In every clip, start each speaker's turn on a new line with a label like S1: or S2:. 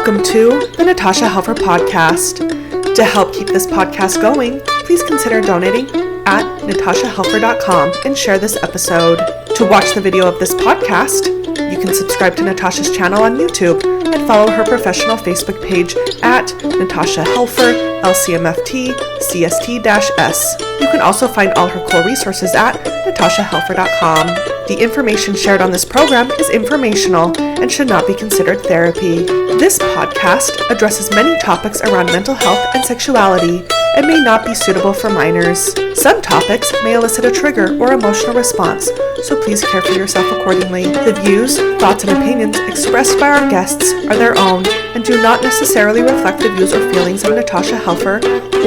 S1: Welcome to the Natasha Helfer Podcast. To help keep this podcast going, please consider donating at natashahelfer.com and share this episode. To watch the video of this podcast, you can subscribe to Natasha's channel on YouTube and follow her professional Facebook page at Natasha Helfer, LCMFT, CST-S. You can also find all her cool resources at natashahelfer.com. The information shared on this program is informational and should not be considered therapy. This podcast addresses many topics around mental health and sexuality and may not be suitable for minors. Some topics may elicit a trigger or emotional response, so please care for yourself accordingly. The views, thoughts, and opinions expressed by our guests are their own and do not necessarily reflect the views or feelings of Natasha Helfer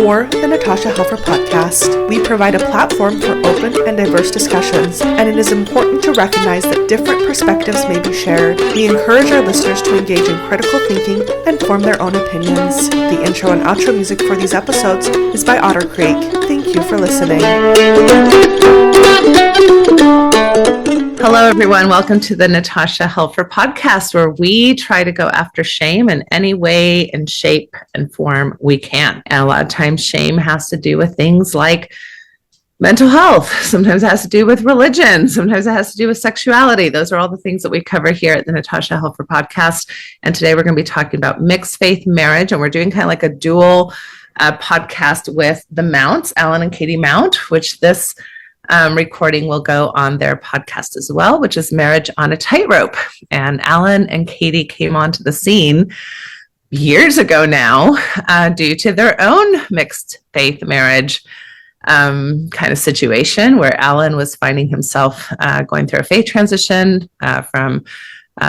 S1: or the Natasha Helfer Podcast. We provide a platform for open and diverse discussions, and it is important to recognize that different perspectives may be shared. We encourage our listeners to engage in critical thinking and form their own opinions. The intro and outro music for these episodes is by Otter Creek. Thank you for listening.
S2: Hello, everyone. Welcome to the Natasha Helfer Podcast, where we try to go after shame in any way and shape and form we can. And a lot of times shame has to do with things like mental health. Sometimes it has to do with religion. Sometimes it has to do with sexuality. Those are all the things that we cover here at the Natasha Helfer Podcast. And today we're going to be talking about mixed faith marriage. And we're doing kind of like a dual podcast with the Mounts, Allan and Kattie Mount, which this recording will go on their podcast as well, which is Marriage on a Tightrope. And Allan and Kattie came onto the scene years ago now due to their own mixed faith marriage kind of situation, where Allan was finding himself going through a faith transition from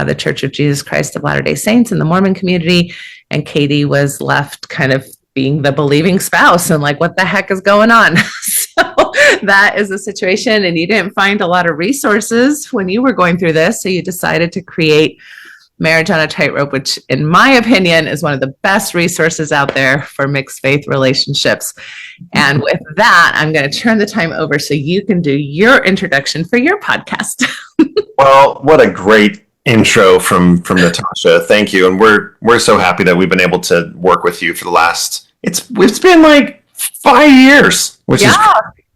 S2: the Church of Jesus Christ of Latter-day Saints in the Mormon community, and Kattie was left kind of being the believing spouse and like, what the heck is going on? So that is the situation, and you didn't find a lot of resources when you were going through this, so you decided to create Marriage on a Tightrope, which in my opinion is one of the best resources out there for mixed faith relationships. And with that, I'm going to turn the time over so you can do your introduction for your podcast.
S3: Well, what a great intro from Natasha. Thank you. And we're so happy that we've been able to work with you for the last, it's been like 5 years, which is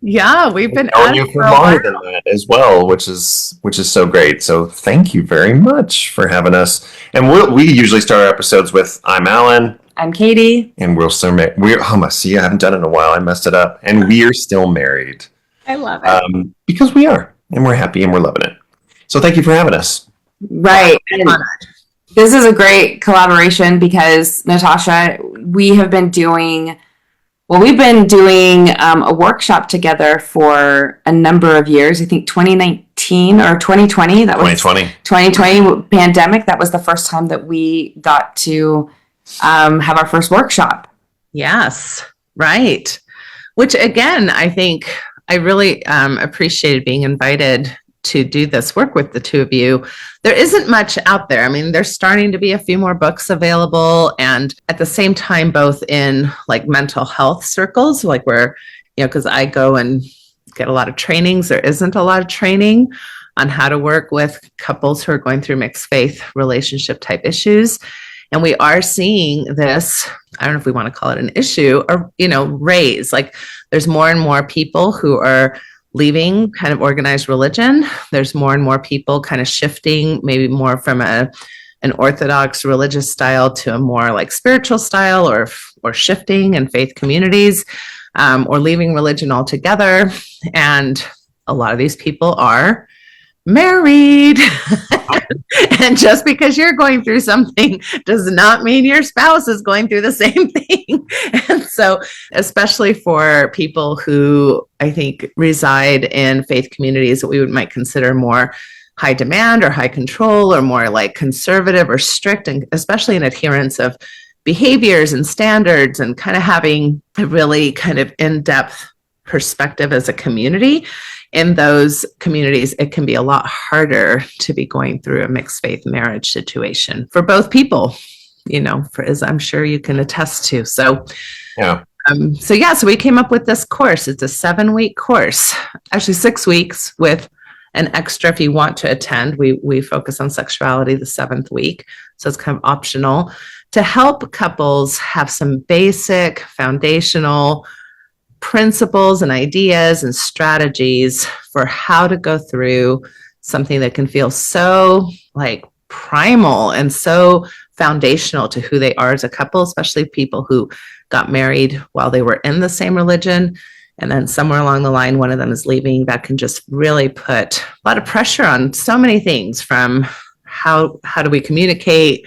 S2: yeah, we've been
S3: knowing you for longer than that as well, which is so great. So thank you very much for having us. And we usually start our episodes with I'm Allan.
S4: I'm Kattie.
S3: And we're still married. I haven't done it in a while. I messed it up. And we're still married.
S4: I love it.
S3: Because we are, and we're happy and we're loving it. So thank you for having us.
S4: Right. And this is a great collaboration because Natasha, we've been doing a workshop together for a number of years. I think 2019 or 2020. That was 2020 pandemic. That was the first time that we got to have our first workshop.
S2: Yes, right. Which again, I think I really appreciated being invited to do this work with the two of you. There isn't much out there. I mean, there's starting to be a few more books available, and at the same time, both in like mental health circles, like where, because I go and get a lot of trainings, there isn't a lot of training on how to work with couples who are going through mixed faith relationship type issues. And we are seeing this, I don't know if we want to call it an issue, or, raise, like there's more and more people who are leaving kind of organized religion. There's more and more people kind of shifting maybe more from an orthodox religious style to a more like spiritual style, or shifting in faith communities, or leaving religion altogether. And a lot of these people are married. And just because you're going through something does not mean your spouse is going through the same thing. And so, especially for people who I think reside in faith communities that we might consider more high demand or high control, or more like conservative or strict, and especially in adherence of behaviors and standards, and kind of having a really kind of in-depth perspective as a community. In those communities, it can be a lot harder to be going through a mixed faith marriage situation for both people, as I'm sure you can attest to. So,
S3: yeah.
S2: So we came up with this course. It's a 7-week course, actually 6 weeks with an extra if you want to attend. We focus on sexuality the 7th week, so it's kind of optional to help couples have some basic foundational principles and ideas and strategies for how to go through something that can feel so like primal and so foundational to who they are as a couple, especially people who got married while they were in the same religion. And then somewhere along the line, one of them is leaving. That can just really put a lot of pressure on so many things, from how do we communicate?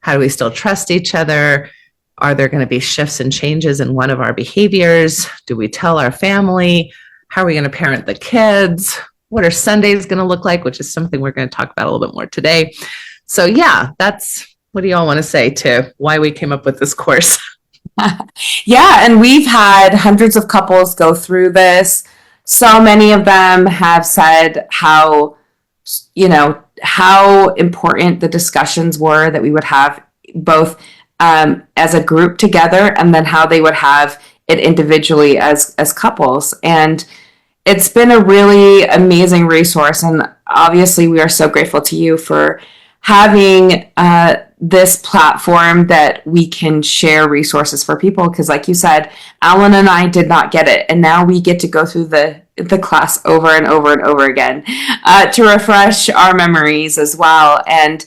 S2: How do we still trust each other? Are there going to be shifts and changes in one of our behaviors? Do we tell our family? How are we going to parent the kids? What are Sundays going to look like? Which is something we're going to talk about a little bit more today. So yeah, what do you all want to say to why we came up with this course?
S4: Yeah, and we've had hundreds of couples go through this. So many of them have said how important the discussions were that we would have both as a group together, and then how they would have it individually as couples. And it's been a really amazing resource. And obviously we are so grateful to you for having this platform that we can share resources for people. Because like you said, Allan and I did not get it. And now we get to go through the class over and over and over again to refresh our memories as well. And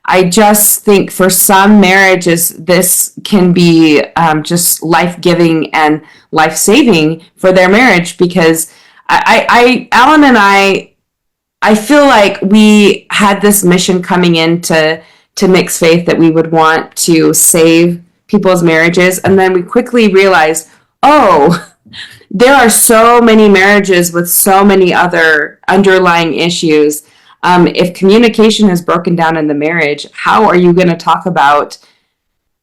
S4: I just think for some marriages, this can be just life-giving and life-saving for their marriage, because Allan and I feel like we had this mission coming into Mixed Faith that we would want to save people's marriages. And then we quickly realized, there are so many marriages with so many other underlying issues. If communication is broken down in the marriage, how are you going to talk about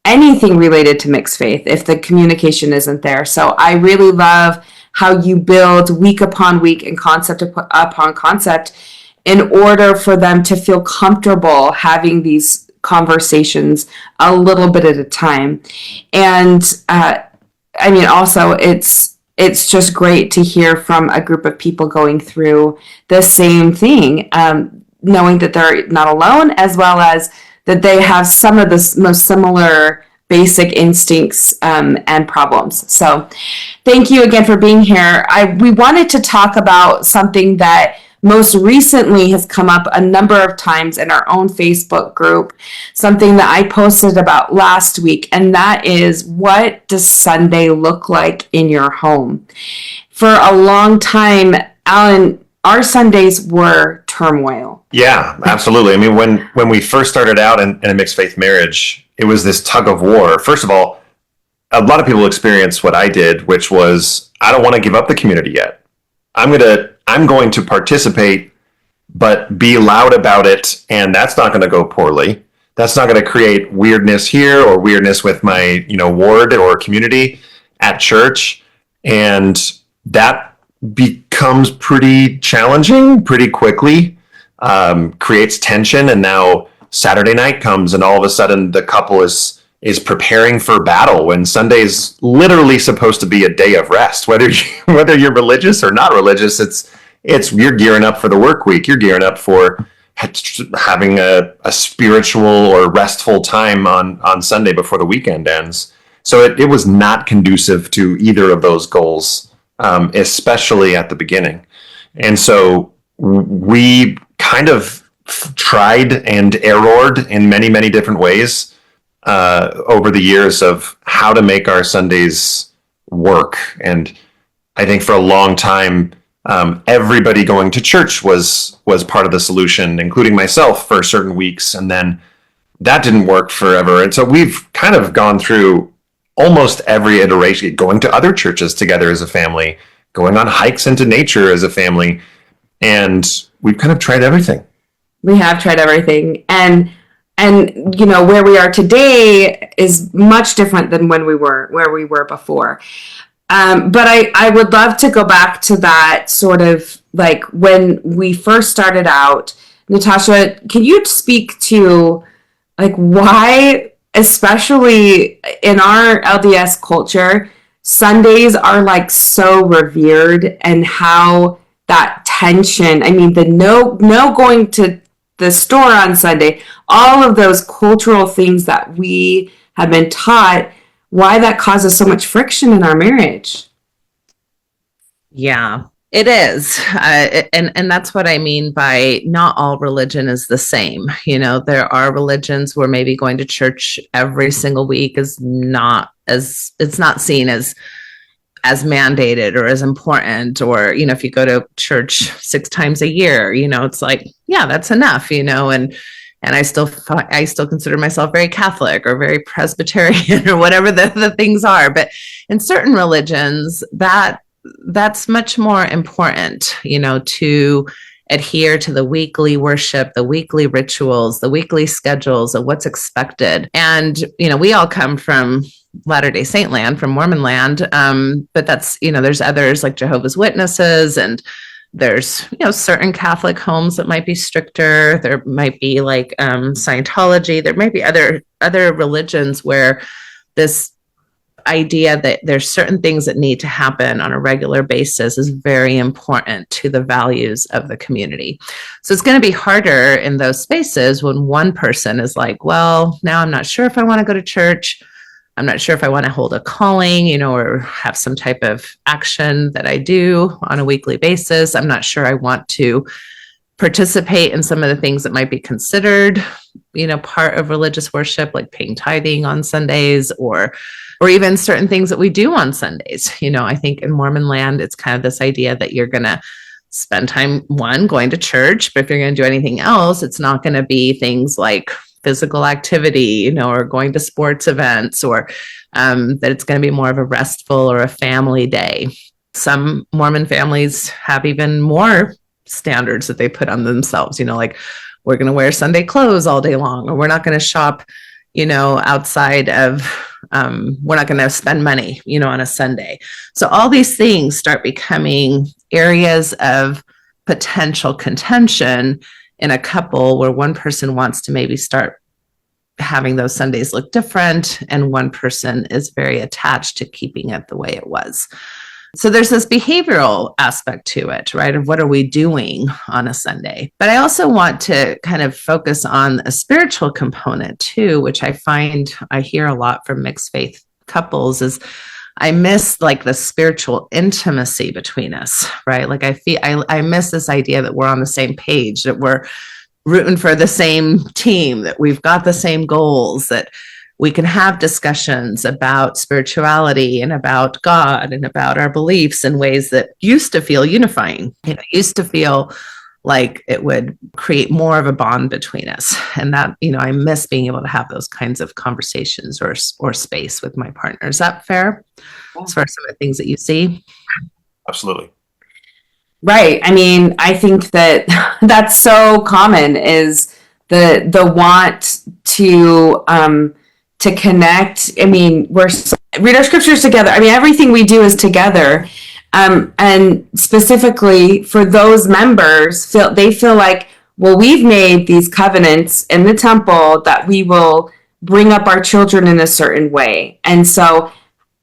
S4: anything related to mixed faith if the communication isn't there? So I really love how you build week upon week and concept upon concept in order for them to feel comfortable having these conversations a little bit at a time. And also it's just great to hear from a group of people going through the same thing, knowing that they're not alone, as well as that they have some of the most similar basic instincts and problems. So thank you again for being here. We wanted to talk about something that most recently has come up a number of times in our own Facebook group, something that I posted about last week, and that is, what does Sunday look like in your home? For a long time, Allan, our Sundays were turmoil.
S3: Yeah, absolutely. I mean, when we first started out in a mixed faith marriage, it was this tug of war. First of all, a lot of people experience what I did, which was, I don't want to give up the community yet. I'm going to participate, but be loud about it, and that's not going to go poorly. That's not going to create weirdness here or weirdness with my, ward or community at church. And that becomes pretty challenging pretty quickly, creates tension. And now Saturday night comes, and all of a sudden the couple is preparing for battle, when Sunday's literally supposed to be a day of rest. Whether you're religious or not religious, it's you're gearing up for the work week. You're gearing up for having a spiritual or restful time on Sunday before the weekend ends. So it was not conducive to either of those goals, especially at the beginning. And so we kind of tried and errored in many, many different ways over the years of how to make our Sundays work. And I think for a long time, everybody going to church was part of the solution, including myself for certain weeks. And then that didn't work forever. And so we've kind of gone through almost every iteration, going to other churches together as a family, going on hikes into nature as a family. And we've kind of tried everything.
S4: We have tried everything. And where we are today is much different than where we were before. But I would love to go back to that sort of like when we first started out. Natasha, can you speak to like why, especially in our LDS culture, Sundays are like so revered, and how that tension. I mean, the no going to the store on Sunday, all of those cultural things that we have been taught, why that causes so much friction in our marriage.
S2: Yeah, it is. And that's what I mean by not all religion is the same. There are religions where maybe going to church every single week is not as, it's not seen as mandated or as important, or, if you go to church 6 times a year, it's like, yeah, that's enough, and I still consider myself very Catholic or very Presbyterian or whatever the things are. But in certain religions, that's much more important, to adhere to the weekly worship, the weekly rituals, the weekly schedules of what's expected. And, we all come from Latter-day Saint land, from Mormon land. But that's, there's others like Jehovah's Witnesses, and there's, certain Catholic homes that might be stricter. There might be like Scientology. There might be other religions where this idea that there's certain things that need to happen on a regular basis is very important to the values of the community. So it's going to be harder in those spaces when one person is like, well, now I'm not sure if I want to go to church. I'm not sure if I want to hold a calling, or have some type of action that I do on a weekly basis. I'm not sure I want to participate in some of the things that might be considered, part of religious worship, like paying tithing on Sundays, or even certain things that we do on Sundays. I think in Mormon land, it's kind of this idea that you're going to spend time, one, going to church, but if you're going to do anything else, it's not going to be things like physical activity, or going to sports events, or that it's going to be more of a restful or a family day. Some Mormon families have even more standards that they put on themselves, like we're going to wear Sunday clothes all day long, or we're not going to shop, outside of, we're not going to spend money, on a Sunday. So all these things start becoming areas of potential contention in a couple where one person wants to maybe start having those Sundays look different, and one person is very attached to keeping it the way it was. So there's this behavioral aspect to it, right? Of what are we doing on a Sunday? But I also want to kind of focus on a spiritual component too, which I find I hear a lot from mixed faith couples is I miss like the spiritual intimacy between us, right? Like I miss this idea that we're on the same page, that we're rooting for the same team, that we've got the same goals, that we can have discussions about spirituality and about God and about our beliefs in ways that used to feel unifying. Used to feel like it would create more of a bond between us. And that, I miss being able to have those kinds of conversations or space with my partner. Is that fair? As far as some of the things that you see?
S3: Absolutely.
S4: Right. I mean, I think that that's so common, is the want to connect. I mean, read our scriptures together. I mean, everything we do is together. And specifically for those members, they feel like, well, we've made these covenants in the temple that we will bring up our children in a certain way. And so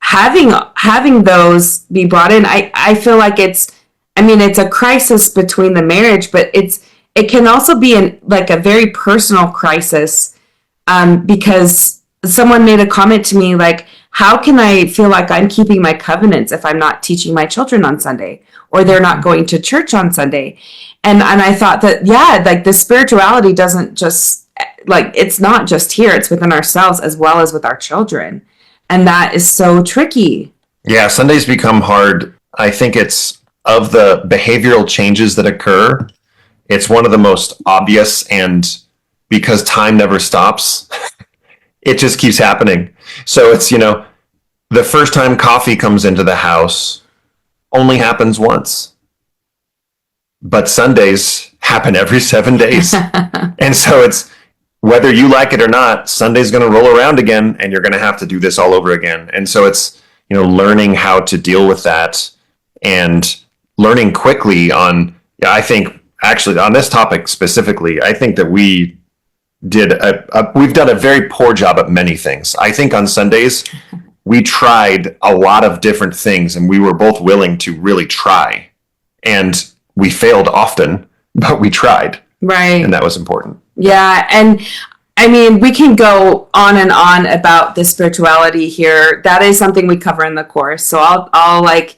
S4: having those be brought in, I feel like it's a crisis between the marriage, but it can also be a very personal crisis, because someone made a comment to me like, how can I feel like I'm keeping my covenants if I'm not teaching my children on Sunday, or they're not going to church on Sunday? And I thought that, yeah, like the spirituality doesn't just, like, it's not just here, it's within ourselves as well as with our children. And that is so tricky.
S3: Yeah, Sundays become hard. I think it's, of the behavioral changes that occur, it's one of the most obvious, and because time never stops, it just keeps happening. So it's, the first time coffee comes into the house only happens once, but Sundays happen every 7 days. And so it's, whether you like it or not, Sunday's going to roll around again, and you're going to have to do this all over again. And so it's, learning how to deal with that, and learning quickly on, I think actually on this topic specifically, I think that we've done a very poor job at many things. I think on Sundays, we tried a lot of different things, and we were both willing to really try. And we failed often, but we tried.
S4: Right.
S3: And that was important.
S4: Yeah. And I mean, we can go on and on about the spirituality here. That is something we cover in the course. So I'll like,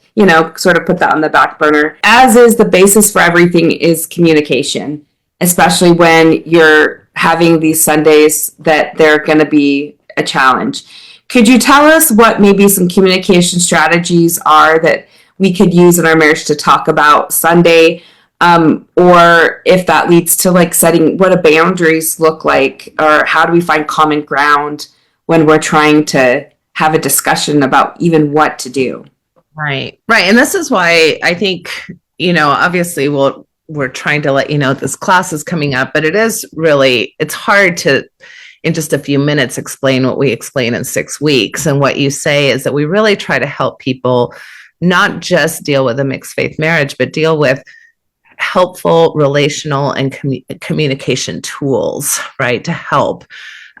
S4: sort of put that on the back burner. As is the basis for everything is communication, especially when you're having these Sundays that they're going to be a challenge. Could you tell us what maybe some communication strategies are that we could use in our marriage to talk about Sunday? Or if that leads to like setting what do boundaries look like, or how do we find common ground when we're trying to have a discussion about even what to do?
S2: Right. And this is why I think, obviously we're trying to let you know this class is coming up, but it's hard to, in just a few minutes, explain what we explain in 6 weeks. And what you say is that we really try to help people not just deal with a mixed faith marriage, but deal with helpful relational and communication tools, right, to help.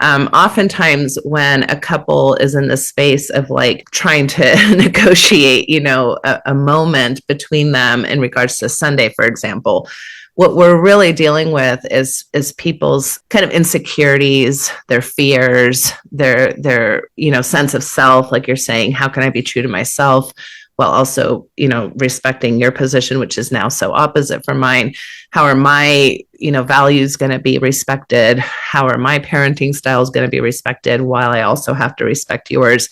S2: Oftentimes when a couple is in the space of like trying to negotiate, a moment between them in regards to Sunday, for example, what we're really dealing with is people's kind of insecurities, their fears, their sense of self, like you're saying, how can I be true to myself? While also, respecting your position, which is now so opposite from mine. How are my, values going to be respected? How are my parenting styles going to be respected while I also have to respect yours?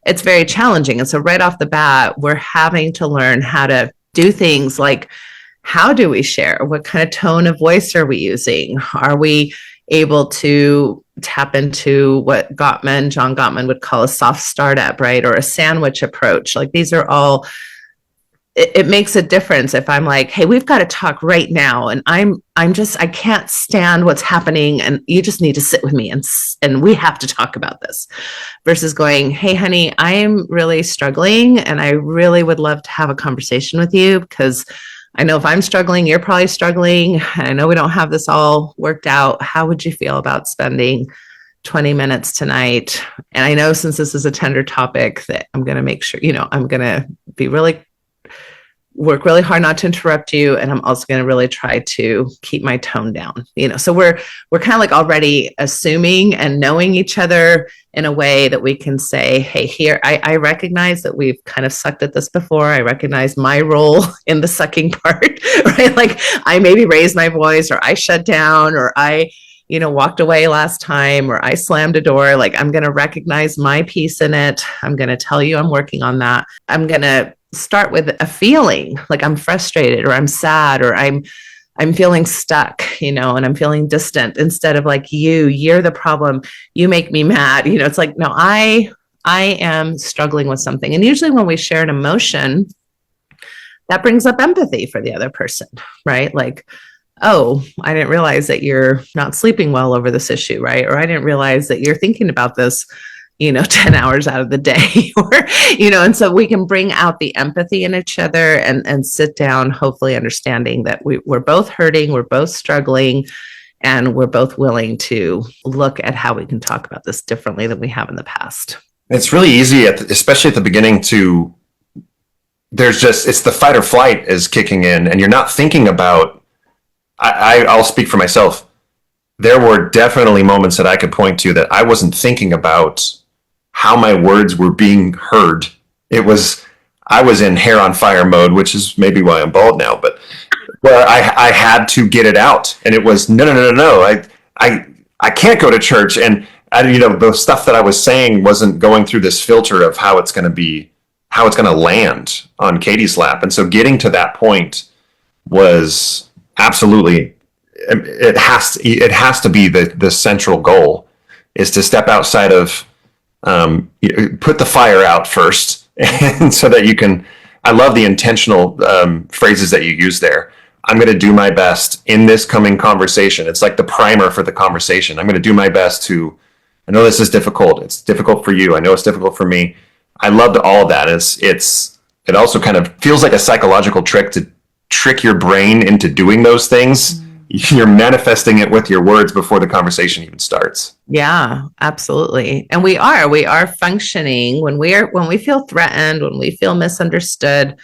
S2: It's very challenging. And so right off the bat, we're having to learn how to do things like, how do we share? What kind of tone of voice are we using? Are we able to tap into what John Gottman would call a soft startup, right? Or a sandwich approach. Like these are all, it makes a difference if I'm like, hey, we've got to talk right now. And I can't stand what's happening. And you just need to sit with me and we have to talk about this, versus going, hey, honey, I'm really struggling. And I really would love to have a conversation with you because I know if I'm struggling, you're probably struggling. I know we don't have this all worked out. How would you feel about spending 20 minutes tonight? And I know since this is a tender topic that I'm going to make sure, I'm going to work really hard not to interrupt you. And I'm also going to really try to keep my tone down, so we're kind of like already assuming and knowing each other in a way that we can say, hey, here, I recognize that we've kind of sucked at this before. I recognize my role in the sucking part, right? Like I maybe raised my voice, or I shut down, or I, walked away last time, or I slammed a door. Like I'm going to recognize my piece in it. I'm going to tell you I'm working on that. I'm going to start with a feeling like I'm frustrated, or I'm sad, or I'm feeling stuck, and I'm feeling distant, instead of like, you're the problem. You make me mad. It's like, no, I am struggling with something. And usually when we share an emotion, that brings up empathy for the other person, right? Like, oh, I didn't realize that you're not sleeping well over this issue, right? Or I didn't realize that you're thinking about this, 10 hours out of the day, or, and so we can bring out the empathy in each other and sit down, hopefully understanding that we're both hurting, we're both struggling, and we're both willing to look at how we can talk about this differently than we have in the past.
S3: It's really easy, especially at the beginning, it's the fight or flight is kicking in, and you're not thinking about, I'll speak for myself. There were definitely moments that I could point to that I wasn't thinking about how my words were being heard. I was in hair on fire mode, which is maybe why I'm bald now, but where I had to get it out. And it was, no, I can't go to church. And the stuff that I was saying wasn't going through this filter of how it's going to land on Katie's lap. And so getting to that point was absolutely, it has to be the central goal, is to step outside of, put the fire out first, and so that you can, I love the intentional phrases that you use there. I'm going to do my best in this coming conversation. It's like the primer for the conversation. I'm going to do my best I know this is difficult. It's difficult for you. I know it's difficult for me. I loved all of that. It also kind of feels like a psychological trick to trick your brain into doing those things. You're manifesting it with your words before the conversation even starts.
S2: Yeah, absolutely. And we are functioning when we feel threatened, when we feel misunderstood.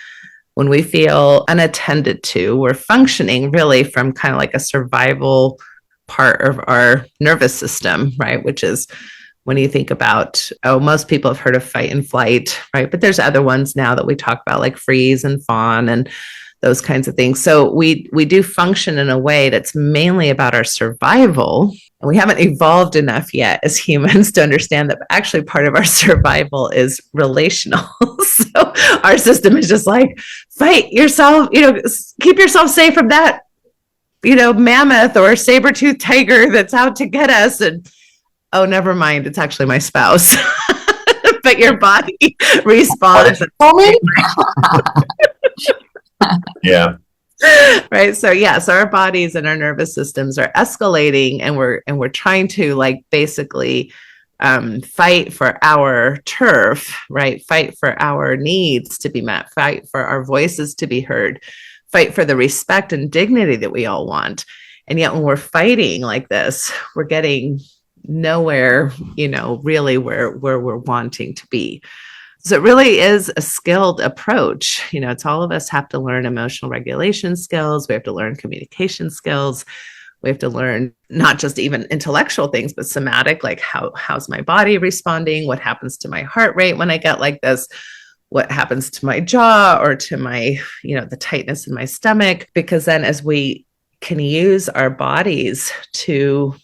S2: when we feel unattended to, we're functioning really from kind of like a survival part of our nervous system, right? Which is when you think about, most people have heard of fight and flight, right? But there's other ones now that we talk about, like freeze and fawn and those kinds of things. So we do function in a way that's mainly about our survival. And we haven't evolved enough yet as humans to understand that actually part of our survival is relational. So our system is just like, fight yourself, keep yourself safe from that, mammoth or saber-toothed tiger that's out to get us. And oh, never mind, it's actually my spouse. But your body responds.
S3: Yeah.
S2: Right. So so our bodies and our nervous systems are escalating, and we're trying to like basically fight for our turf, right? Fight for our needs to be met, fight for our voices to be heard, fight for the respect and dignity that we all want. And yet when we're fighting like this, we're getting nowhere, really where we're wanting to be. So it really is a skilled approach. It's all of us have to learn emotional regulation skills. We have to learn communication skills. We have to learn not just even intellectual things, but somatic, like how's my body responding? What happens to my heart rate when I get like this? What happens to my jaw or to my, the tightness in my stomach? Because then as we can use our bodies to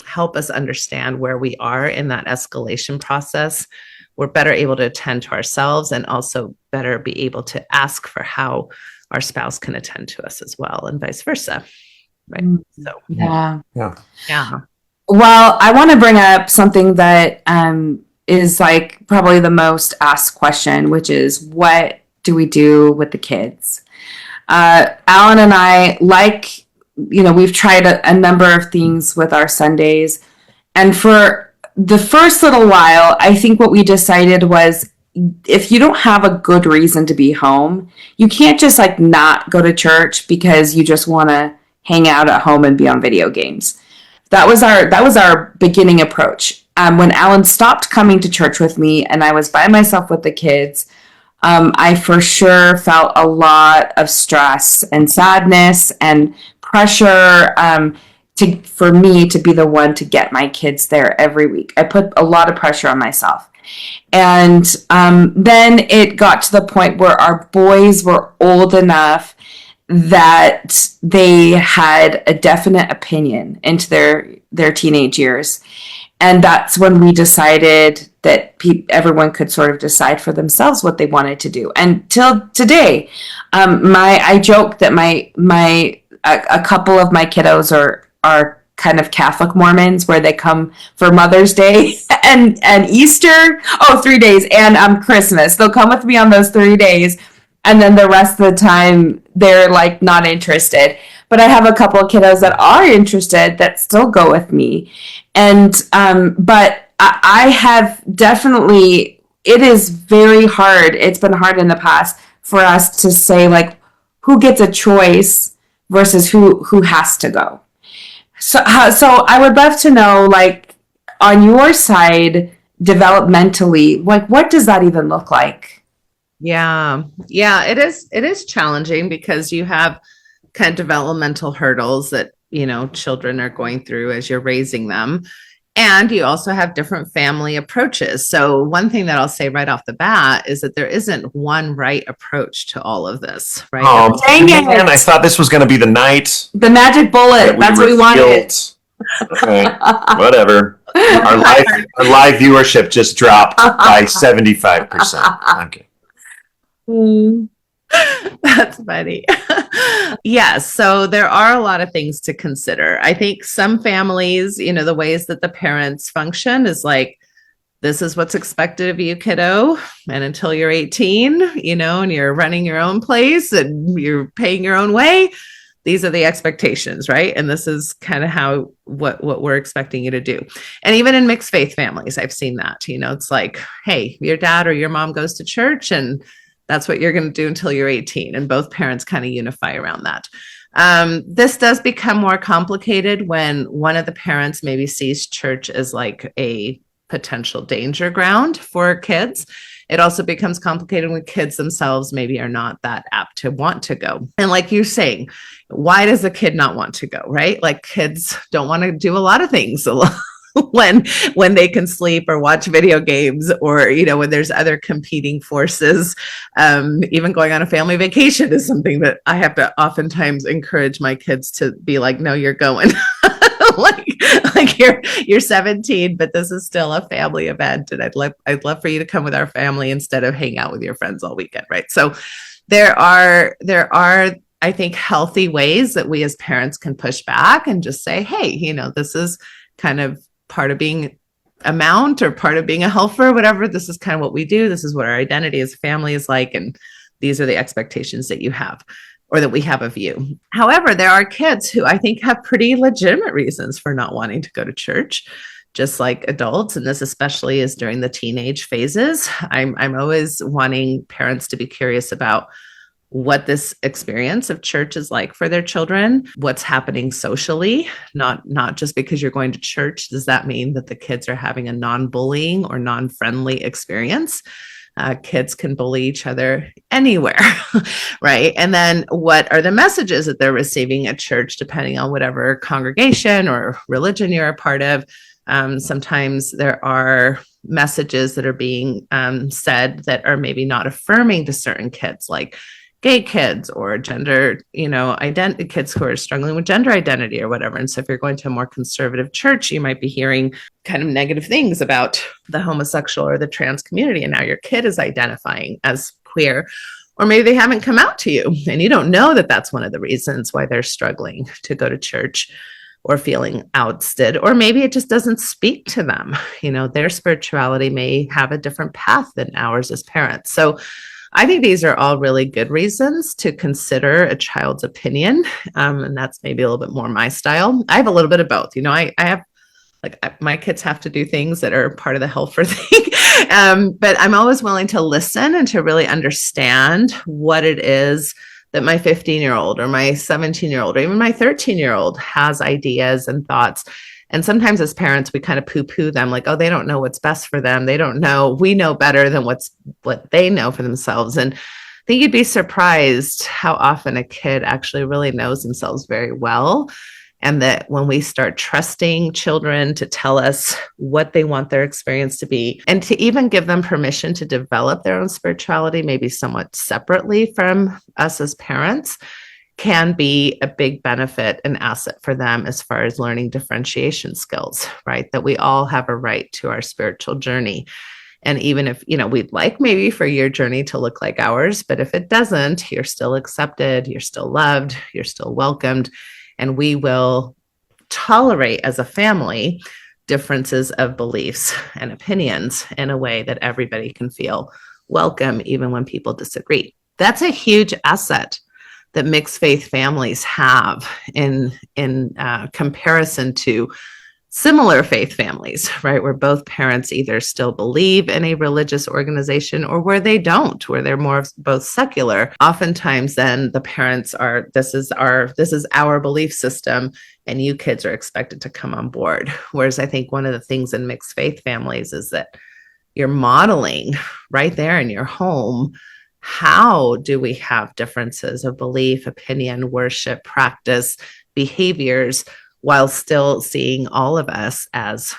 S2: help us understand where we are in that escalation process, we're better able to attend to ourselves and also better be able to ask for how our spouse can attend to us as well, and vice versa. Right. So,
S4: yeah.
S2: Well,
S4: I want to bring up something that is like probably the most asked question, which is, what do we do with the kids? Allan and I, we've tried a number of things with our Sundays. And for the first little while, I think what we decided was, if you don't have a good reason to be home, you can't just like not go to church because you just want to hang out at home and be on video games. That was our beginning approach. When Allan stopped coming to church with me and I was by myself with the kids, I for sure felt a lot of stress and sadness and pressure for me to be the one to get my kids there every week. I put a lot of pressure on myself. And then it got to the point where our boys were old enough that they had a definite opinion into their teenage years. And that's when we decided that everyone could sort of decide for themselves what they wanted to do. And till today, I joke that a couple of my kiddos are kind of Catholic Mormons, where they come for Mother's Day and Easter. 3 days, and Christmas. They'll come with me on those 3 days, and then the rest of the time they're like not interested. But I have a couple of kiddos that are interested that still go with me. And but I have definitely, it is very hard. It's been hard in the past for us to say like who gets a choice versus who has to go. So I would love to know, like, on your side, developmentally, like, what does that even look like?
S2: Yeah, it is challenging because you have kind of developmental hurdles that, children are going through as you're raising them. And you also have different family approaches. So one thing that I'll say right off the bat is that there isn't one right approach to all of this, right?
S3: Oh, dang it. Man, I thought this was going to be the night.
S4: The magic bullet. That's what we wanted.
S3: Okay, whatever. Our live viewership just dropped by 75%. Okay.
S2: That's funny. Yes. So there are a lot of things to consider. I think some families, the ways that the parents function is like, this is what's expected of you, kiddo. And until you're 18, and you're running your own place and you're paying your own way, these are the expectations, right? And this is kind of what we're expecting you to do. And even in mixed faith families, I've seen that, it's like, hey, your dad or your mom goes to church and that's what you're going to do until you're 18. And both parents kind of unify around that. This does become more complicated when one of the parents maybe sees church as like a potential danger ground for kids. It also becomes complicated when kids themselves maybe are not that apt to want to go. And like you're saying, why does a kid not want to go, right? Like kids don't want to do a lot of things when they can sleep or watch video games, or when there's other competing forces. Even going on a family vacation is something that I have to oftentimes encourage my kids to be like, no, you're going. like you're 17, but this is still a family event, and I'd love for you to come with our family instead of hang out with your friends all weekend, right? So there are I think healthy ways that we as parents can push back and just say, hey, this is kind of part of being a Mount or part of being a Helfer, whatever. This is kind of what we do. This is what our identity as a family is like, and these are the expectations that you have, or that we have of you. However, there are kids who I think have pretty legitimate reasons for not wanting to go to church, just like adults. And this especially is during the teenage phases. I'm always wanting parents to be curious about what this experience of church is like for their children, what's happening socially, not just because you're going to church. Does that mean that the kids are having a non-bullying or non-friendly experience? Kids can bully each other anywhere, right? And then what are the messages that they're receiving at church, depending on whatever congregation or religion you're a part of? Sometimes there are messages that are being said that are maybe not affirming to certain kids, like gay kids or gender, kids who are struggling with gender identity or whatever. And so if you're going to a more conservative church, you might be hearing kind of negative things about the homosexual or the trans community. And now your kid is identifying as queer, or maybe they haven't come out to you and you don't know that that's one of the reasons why they're struggling to go to church or feeling ousted, or maybe it just doesn't speak to them. Their spirituality may have a different path than ours as parents. So I think these are all really good reasons to consider a child's opinion. And that's maybe a little bit more my style. I have a little bit of both. I have my kids have to do things that are part of the Helfer thing. But I'm always willing to listen and to really understand what it is that my 15-year-old or my 17-year-old or even my 13-year-old has ideas and thoughts. And sometimes as parents, we kind of poo-poo them like, oh, they don't know what's best for them. They don't know. We know better than what they know for themselves. And I think you'd be surprised how often a kid actually really knows themselves very well. And that when we start trusting children to tell us what they want their experience to be, and to even give them permission to develop their own spirituality, maybe somewhat separately from us as parents, can be a big benefit and asset for them as far as learning differentiation skills, right? That we all have a right to our spiritual journey. And even if, we'd like maybe for your journey to look like ours, but if it doesn't, you're still accepted, you're still loved, you're still welcomed, and we will tolerate as a family differences of beliefs and opinions in a way that everybody can feel welcome, even when people disagree. That's a huge asset that mixed faith families have in comparison to similar faith families, right? Where both parents either still believe in a religious organization or where they don't, where they're more both secular. Oftentimes then the parents are, this is our belief system, and you kids are expected to come on board. Whereas I think one of the things in mixed faith families is that you're modeling right there in your home. How do we have differences of belief, opinion, worship, practice, behaviors, while still seeing all of us as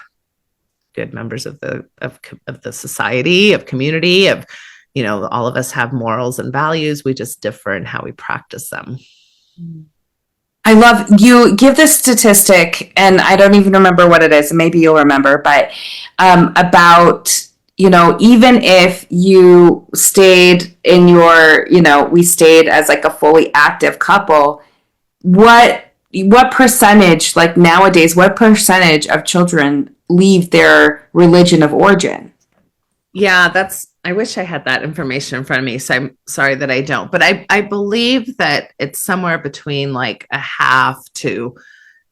S2: good members of the society, of community, of, all of us have morals and values. We just differ in how we practice them.
S4: I love you give this statistic, and I don't even remember what it is. Maybe you'll remember, but about, even if you stayed in your, we stayed as like a fully active couple, what percentage, like nowadays, what percentage of children leave their religion of origin?
S2: Yeah, I wish I had that information in front of me. So I'm sorry that I don't, but I believe that it's somewhere between like a half to,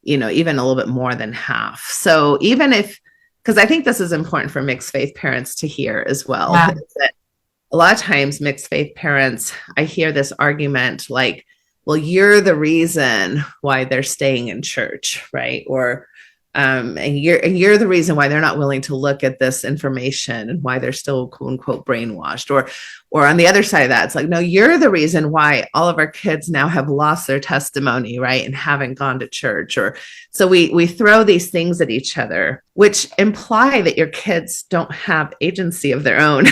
S2: even a little bit more than half. So even if, because I think this is important for mixed faith parents to hear as well. Yeah. That a lot of times mixed faith parents, I hear this argument like, well, you're the reason why they're staying in church, right? Or And you're the reason why they're not willing to look at this information and why they're still quote unquote brainwashed. Or on the other side of that, it's like, no, you're the reason why all of our kids now have lost their testimony, right? And haven't gone to church. Or so we throw these things at each other, which imply that your kids don't have agency of their own.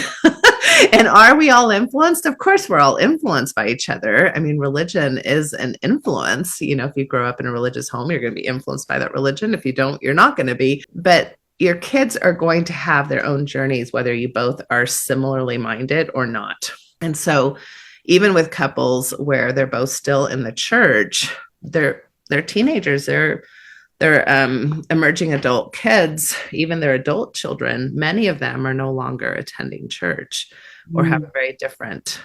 S2: And are we all influenced? Of course, we're all influenced by each other. I mean, religion is an influence. If you grow up in a religious home, you're going to be influenced by that religion. If you don't, you're not going to be. But your kids are going to have their own journeys, whether you both are similarly minded or not. And so even with couples where they're both still in the church, they're teenagers, they're emerging adult kids, even their adult children, many of them are no longer attending church or have a very different,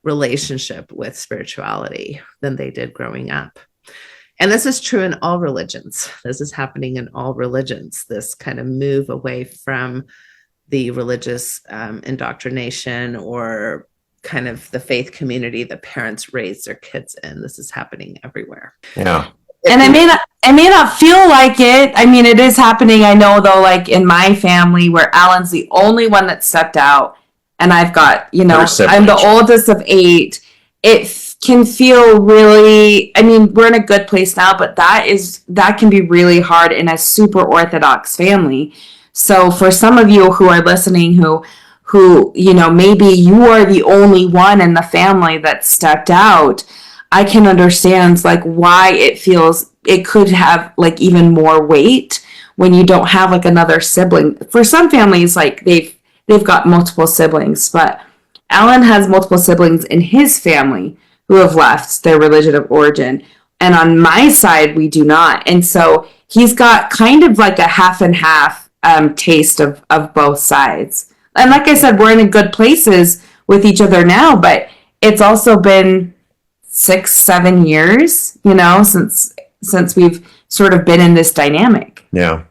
S2: relationship with spirituality than they did growing up. And this is true in all religions. This is happening in all religions, this kind of move away from the religious indoctrination or kind of the faith community that parents raise their kids in. This is happening everywhere.
S3: Yeah.
S4: And I may not feel like it. I mean, it is happening. I know, though, like in my family where Allan's the only one that stepped out and I've got, I'm the oldest of 8. It can feel really, I mean, we're in a good place now, but that can be really hard in a super Orthodox family. So for some of you who are listening, who maybe you are the only one in the family that stepped out, I can understand like why it could have like even more weight when you don't have like another sibling. For some families, like they've got multiple siblings, but Allan has multiple siblings in his family who have left their religion of origin. And on my side, we do not. And so he's got kind of like a half and half taste of both sides. And like I said, we're in good places with each other now, but it's also been 6-7 years, since we've sort of been in this dynamic.
S3: Yeah.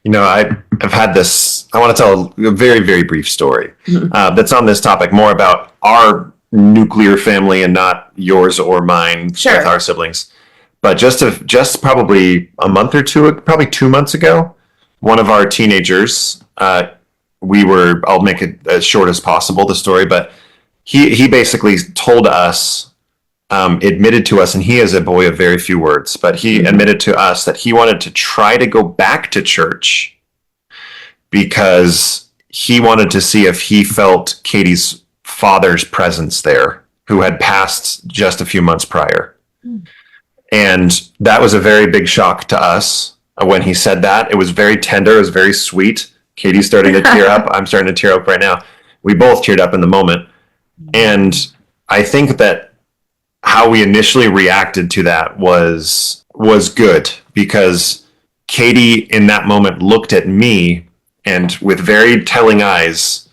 S3: I've had this, I want to tell a very, very brief story that's on this topic, more about our nuclear family and not yours or mine with our siblings. But just probably a month or two, probably 2 months ago, one of our teenagers, I'll make it as short as possible, the story, but he basically told us, admitted to us, and he is a boy of very few words, but he admitted to us that he wanted to try to go back to church because he wanted to see if he felt Katie's father's presence there, who had passed just a few months prior. And that was a very big shock to us when he said that. It was very tender. It was very sweet. Katie's starting to tear up. I'm starting to tear up right now. We both teared up in the moment. And I think that how we initially reacted to that was good, because Katie in that moment looked at me and with very telling eyes,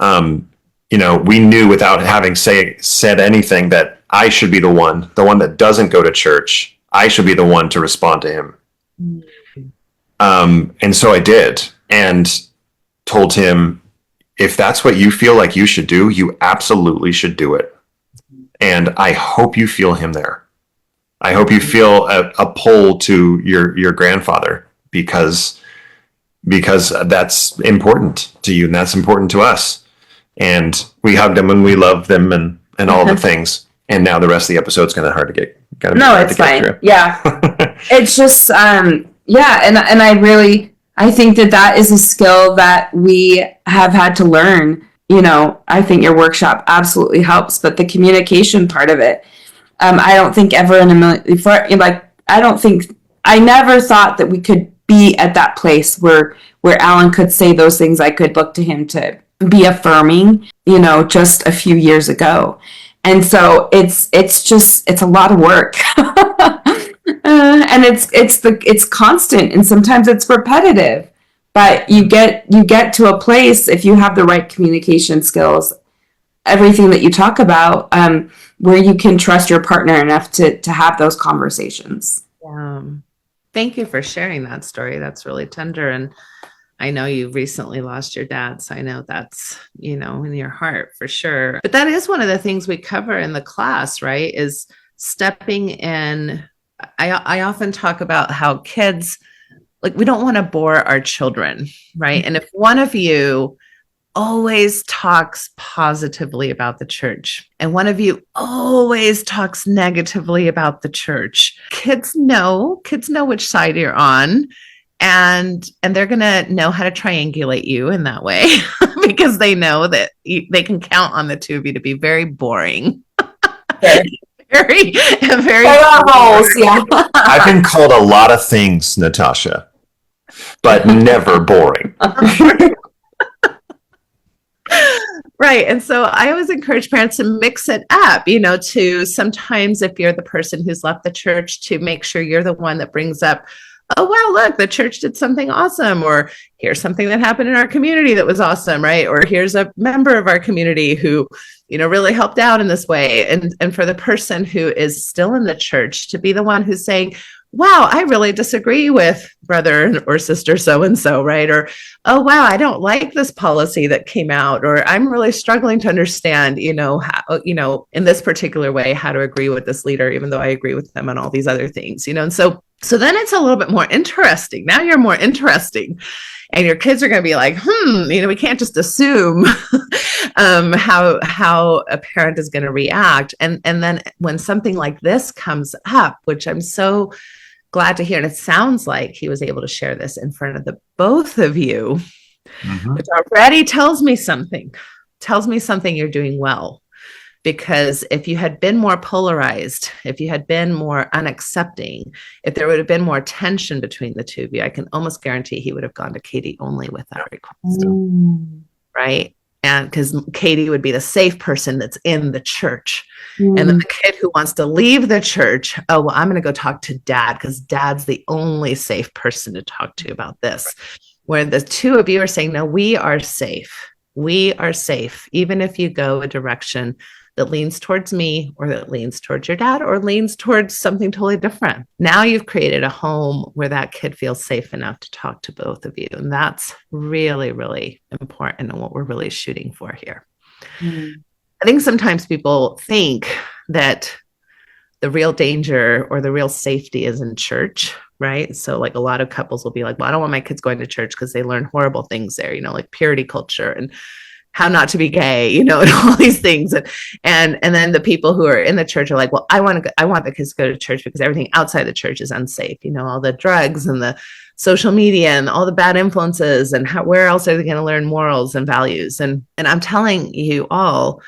S3: we knew without having said anything that I should be the one that doesn't go to church. I should be the one to respond to him. And so I did, and told him, if that's what you feel like you should do, you absolutely should do it. And I hope you feel him there. I hope you feel a pull to your grandfather because that's important to you and that's important to us. And we hugged him and we loved them and all the things. And now the rest of the episode's kind of hard to get.
S4: No, it's fine. Through. Yeah. It's just, And I think that is a skill that we have had to learn. I think your workshop absolutely helps, but the communication part of it, I don't think ever in a million, I never thought that we could be at that place where Allan could say those things. I could look to him to be affirming, just a few years ago. And so it's a lot of work. And it's constant, and sometimes it's repetitive. But you get to a place, if you have the right communication skills, everything that you talk about, where you can trust your partner enough to have those conversations.
S2: Thank you for sharing that story. That's really tender. And I know you recently lost your dad, so I know that's, in your heart for sure. But that is one of the things we cover in the class, right? Is stepping in I often talk about how kids, like, we don't want to bore our children, right? And if one of you always talks positively about the church and one of you always talks negatively about the church, kids know which side you're on, and they're going to know how to triangulate you in that way because they know that they can count on the two of you to be very boring. very
S4: roles, yeah.
S3: I've been called a lot of things, Natasha, but never boring.
S2: Right. And so I always encourage parents to mix it up, to sometimes, if you're the person who's left the church, to make sure you're the one that brings up, oh, wow, look, the church did something awesome, or here's something that happened in our community that was awesome, right? Or here's a member of our community who, really helped out in this way. And for the person who is still in the church to be the one who's saying, wow, I really disagree with brother or sister so-and-so, right? Or, oh, wow, I don't like this policy that came out, or I'm really struggling to understand, how, in this particular way, how to agree with this leader, even though I agree with them on all these other things, and so then it's a little bit more interesting. Now you're more interesting. And your kids are going to be like, we can't just assume how a parent is going to react. And then when something like this comes up, which I'm so glad to hear, and it sounds like he was able to share this in front of the both of you, which already tells me something you're doing well. Because if you had been more polarized, if you had been more unaccepting, if there would have been more tension between the two of you, I can almost guarantee he would have gone to Katie only with that request, right? And because Katie would be the safe person that's in the church. And then the kid who wants to leave the church, oh, well, I'm going to go talk to dad because dad's the only safe person to talk to about this. Where the two of you are saying, no, we are safe. We are safe. Even if you go a direction that leans towards me, or that leans towards your dad, or leans towards something totally different. Now you've created a home where that kid feels safe enough to talk to both of you. And that's really, really important and what we're really shooting for here. I think sometimes people think that the real danger or the real safety is in church, right? So like a lot of couples will be like, well, I don't want my kids going to church because they learn horrible things there, like purity culture and how not to be gay, and all these things. And then the people who are in the church are like, well, I want the kids to go to church because everything outside the church is unsafe. All the drugs and the social media and all the bad influences, and where else are they going to learn morals and values? And I'm telling you all,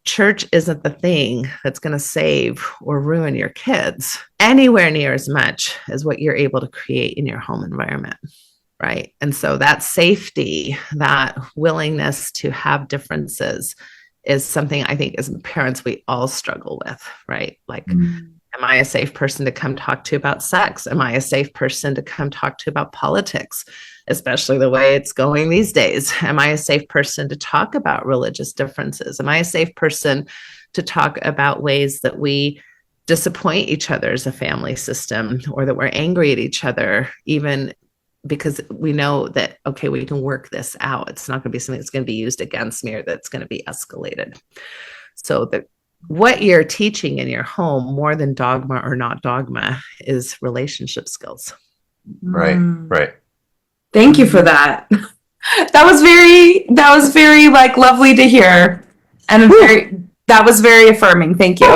S2: church isn't the thing that's going to save or ruin your kids anywhere near as much as what you're able to create in your home environment. Right. And so that safety, that willingness to have differences is something I think as parents, we all struggle with, right? Like, am I a safe person to come talk to about sex? Am I a safe person to come talk to about politics, especially the way it's going these days? Am I a safe person to talk about religious differences? Am I a safe person to talk about ways that we disappoint each other as a family system, or that we're angry at each other, even because we know that, okay, we can work this out. It's not going to be something that's going to be used against me or that's going to be escalated. So what you're teaching in your home, more than dogma or not dogma, is relationship skills.
S3: Right.
S4: Thank you for that. That was very like lovely to hear. And that was very affirming. Thank you.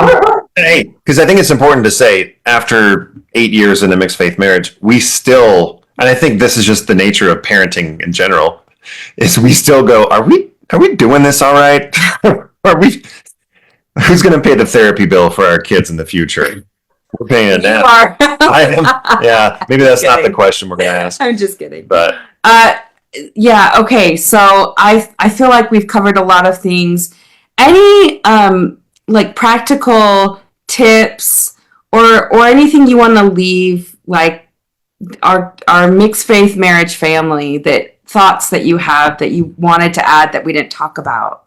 S3: Hey, because I think it's important to say, after 8 years in a mixed faith marriage, we still, and I think this is just the nature of parenting in general, is we still go, are we doing this all right? Who's going to pay the therapy bill for our kids in the future? We're paying it now. I am. Yeah, maybe that's not the question we're going to ask.
S4: I'm just kidding.
S3: But
S4: yeah, okay. So I feel like we've covered a lot of things. Any like practical tips or anything you want to leave, like our mixed faith marriage family, that thoughts that you have that you wanted to add that we didn't talk about?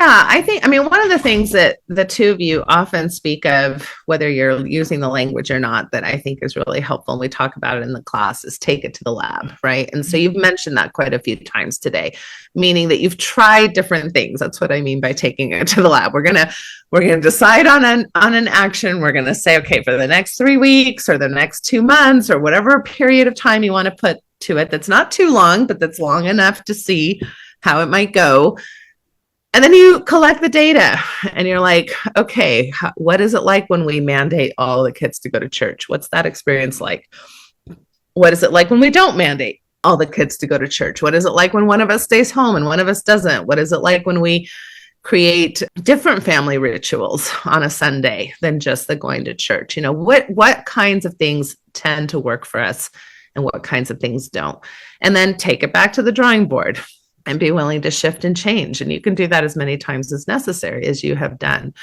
S2: Yeah, I mean, one of the things that the two of you often speak of, whether you're using the language or not, that I think is really helpful, and we talk about it in the class, is take it to the lab, right? And so you've mentioned that quite a few times today, meaning that you've tried different things. That's what I mean by taking it to the lab. We're gonna decide on an action. We're gonna say, okay, for the next 3 weeks or the next 2 months or whatever period of time you want to put to it, that's not too long, but that's long enough to see how it might go. And then you collect the data and you're like, okay, what is it like when we mandate all the kids to go to church? What's that experience like? What is it like when we don't mandate all the kids to go to church? What is it like when one of us stays home and one of us doesn't? What is it like when we create different family rituals on a Sunday than just the going to church? You know, what kinds of things tend to work for us and what kinds of things don't? And then take it back to the drawing board and be willing to shift and change. And you can do that as many times as necessary as you have done.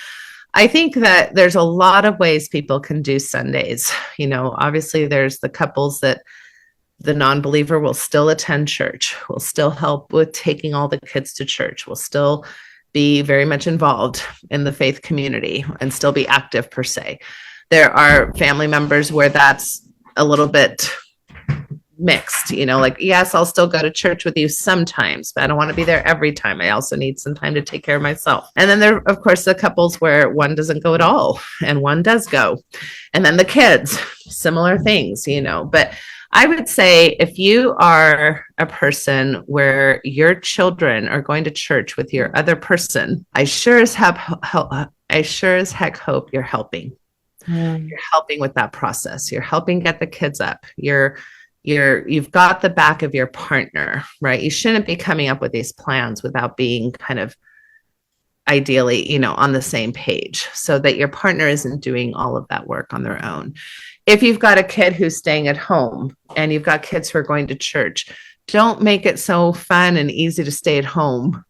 S2: I think that there's a lot of ways people can do Sundays. You know, obviously there's the couples that the non-believer will still attend church, will still help with taking all the kids to church, will still be very much involved in the faith community and still be active per se. There are family members where that's a little bit mixed, you know, like, yes, I'll still go to church with you sometimes, but I don't want to be there every time. I also need some time to take care of myself. And then there, of course, the couples where one doesn't go at all and one does go. And then the kids, similar things, you know. But I would say if you are a person where your children are going to church with your other person, I sure as heck hope you're helping. You're helping with that process. You're helping get the kids up. You've got the back of your partner, right? You shouldn't be coming up with these plans without being kind of ideally, you know, on the same page so that your partner isn't doing all of that work on their own. If you've got a kid who's staying at home and you've got kids who are going to church, don't make it so fun and easy to stay at home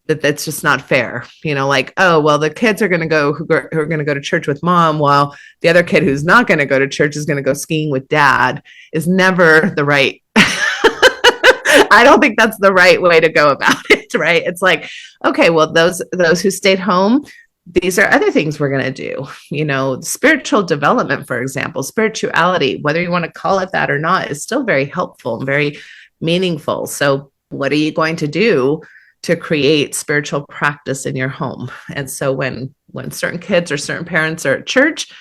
S2: that's just not fair. You know, like, oh, well, the kids are going to go who are going to go to church with mom, while the other kid who's not going to go to church is going to go skiing with dad, is never the right. I don't think that's the right way to go about it, right? It's like, okay, well, those who stayed home, these are other things we're going to do. You know, spiritual development, for example, spirituality, whether you want to call it that or not, is still very helpful and very meaningful. So what are you going to do to create spiritual practice in your home? And so when certain kids or certain parents are at church,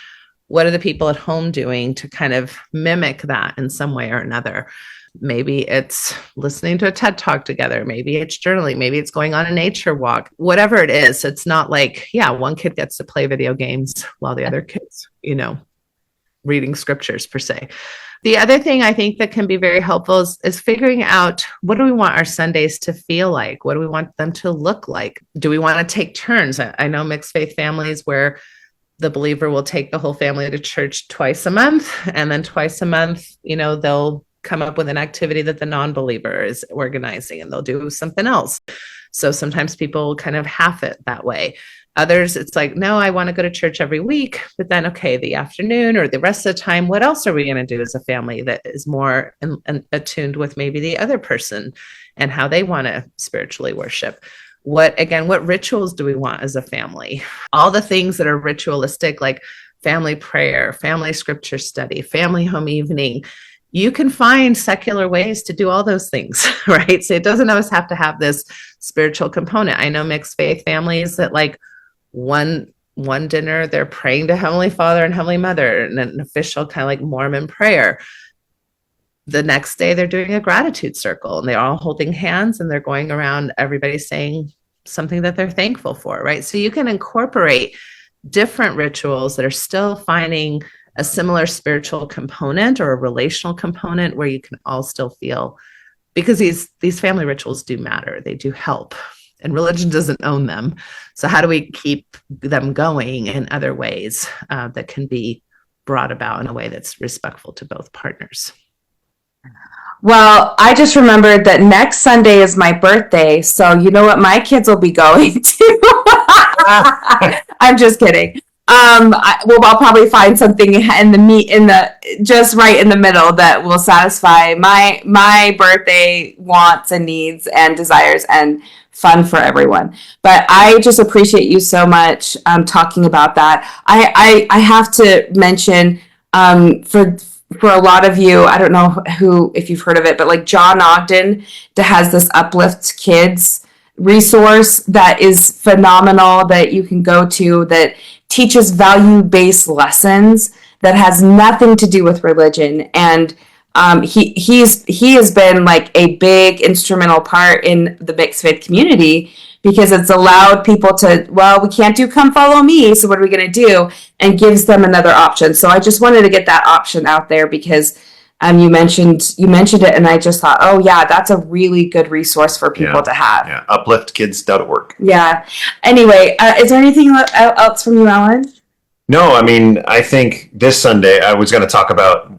S2: what are the people at home doing to kind of mimic that in some way or another? Maybe it's listening to a TED Talk together. Maybe it's journaling. Maybe it's going on a nature walk, whatever it is. It's not like, yeah, one kid gets to play video games while the other kid's, you know, reading scriptures per se. The other thing I think that can be very helpful is figuring out, what do we want our Sundays to feel like? What do we want them to look like? Do we want to take turns? I know mixed faith families where the believer will take the whole family to church twice a month, and then twice a month, you know, they'll come up with an activity that the non-believer is organizing and they'll do something else. So sometimes people kind of half it that way. Others, it's like, no, I want to go to church every week, but then, okay, the afternoon or the rest of the time, what else are we going to do as a family that is more attuned with maybe the other person and how they want to spiritually worship? What rituals do we want as a family? All the things that are ritualistic, like family prayer, family scripture study, family home evening. You can find secular ways to do all those things, right? So it doesn't always have to have this spiritual component. I know mixed faith families that like one dinner, they're praying to Heavenly Father and Heavenly Mother and an official kind of like Mormon prayer. The next day they're doing a gratitude circle and they're all holding hands and they're going around, everybody saying something that they're thankful for, right? So you can incorporate different rituals that are still finding a similar spiritual component or a relational component where you can all still feel, because these family rituals do matter. They do help, and religion doesn't own them. So how do we keep them going in other ways that can be brought about in a way that's respectful to both partners?
S4: Well, I just remembered that next Sunday is my birthday. So you know what my kids will be going to? I'm just kidding. I'll probably find something just right in the middle that will satisfy my birthday wants and needs and desires and fun for everyone. But I just appreciate you so much talking about that. I have to mention for a lot of you, I don't know if you've heard of it, but like John Ogden has this Uplift Kids resource that is phenomenal that you can go to that teaches value-based lessons that has nothing to do with religion. And he has been like a big instrumental part in the mixed faith community because it's allowed people to, well, we can't do come follow me, so what are we going to do? And gives them another option. So I just wanted to get that option out there because you mentioned it, and I just thought, oh yeah, that's a really good resource for people to have.
S3: Yeah, upliftkids.org.
S4: Yeah. Anyway, is there anything else from you, Allan?
S3: No, I mean, I think this Sunday I was going to talk about